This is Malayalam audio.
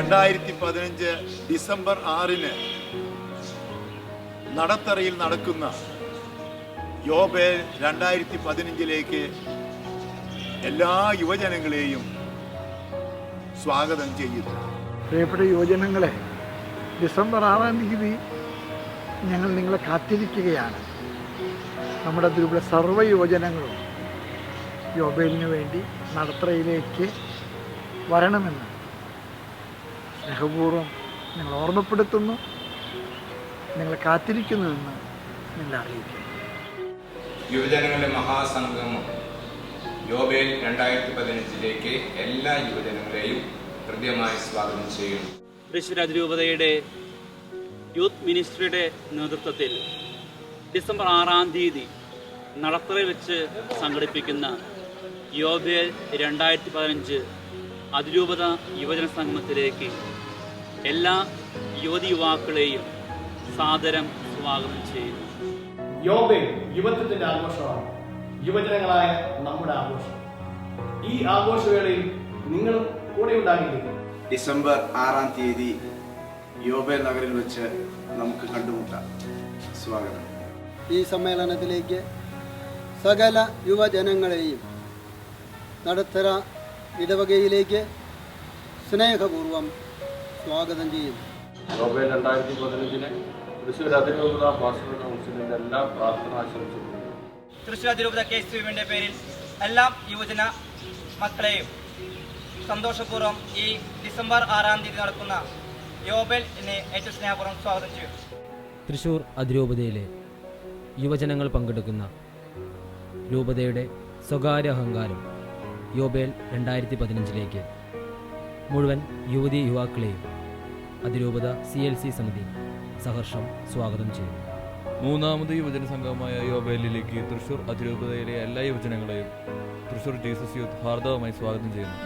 2015 ഡിസംബർ 6 നടത്തറയിൽ നടക്കുന്ന യോബേൽ 2015 എല്ലാ യുവജനങ്ങളെയും സ്വാഗതം ചെയ്യുന്നു. പ്രിയപ്പെട്ട യുവജനങ്ങളെ, ഡിസംബർ 6 ഞങ്ങൾ നിങ്ങളെ കാത്തിരിക്കുകയാണ്. നമ്മുടെ ദ്വീപിലെ സർവ്വ യുവജനങ്ങളും യോബേലിന് വേണ്ടി നടത്തറയിലേക്ക് വരണമെന്ന് സ്നേഹപൂർവ്വം ഞങ്ങൾ ഓർമ്മപ്പെടുത്തുന്നു. നിങ്ങളെ കാത്തിരിക്കുന്നുവെന്ന് നിങ്ങൾ അറിയിക്കുന്നു. യുവജനങ്ങളുടെ മഹാസംഗമം യോബേൽ 2015 എല്ലാ യുവജനങ്ങളെയും ഹൃദ്യമായി സ്വാഗതം ചെയ്യുന്നു. തൃശ്ശൂർ അതിരൂപതയുടെ യൂത്ത് മിനിസ്ട്രിയുടെ നേതൃത്വത്തിൽ ഡിസംബർ 6 നടത്തറയിൽ വെച്ച് സംഘടിപ്പിക്കുന്ന യോബേൽ 2015 അതിരൂപത യുവജന സംഗമത്തിലേക്ക് എല്ലാ യുവതി യുവാക്കളെയും സാദരം സ്വാഗതം ചെയ്യുന്നു. യോബേൽ യുവത്വത്തിന്റെ ആഘോഷമാണ്, യുവജനങ്ങളായ നമ്മുടെ ആഘോഷം. ഈ ആഘോഷവേളയിൽ നിങ്ങളും കൂടെ ഉണ്ടാകില്ലേ? ഡിസംബർ 6 യോബേൽ നഗറിൽ വെച്ച് നമുക്ക് കണ്ടുമുട്ടാം. സ്വാഗതം. ഈ സമ്മേളനത്തിലേക്ക് സകല യുവജനങ്ങളെയും നടത്തറ ഇടവകയിലേക്ക് സ്നേഹപൂർവ്വം സ്വാഗതം ചെയ്യുന്നു. യോബേൽ 2015 തൃശ്ശൂർ അതിരൂപത പാസ്റ്ററൽ കൗൺസിലിന്റെ എല്ലാ പ്രാർത്ഥനാശംസകളും തൃശ്ശൂർ അതിരൂപത KSUവിന്റെ പേരിൽ എല്ലാ യുവജന മക്കളെയും സന്തോഷപൂർവ്വം ഈ ഡിസംബർ 6 നടക്കുന്ന യോബേലിനെ ഏറ്റവും സ്നേഹപൂർവ്വം സ്വാഗതം ചെയ്യുന്നു. തൃശ്ശൂർ അതിരൂപതയിലെ യുവജനങ്ങൾ പങ്കെടുക്കുന്ന രൂപതയുടെ സ്വകാര്യ അഹങ്കാരം യോബേൽ 2015 മുഴുവൻ യുവതി യുവാക്കളെയും അതിരൂപത CLC സമിതി സഹർഷം സ്വാഗതം ചെയ്യുന്നു. മൂന്നാമത് യുവജന സംഘമായ യോബേലിലേക്ക് തൃശ്ശൂർ അതിരൂപതയിലെ എല്ലാ യുവജനങ്ങളെയും തൃശ്ശൂർ ജീസസ് യൂത്ത് ഹാർദവമായി സ്വാഗതം ചെയ്യുന്നു.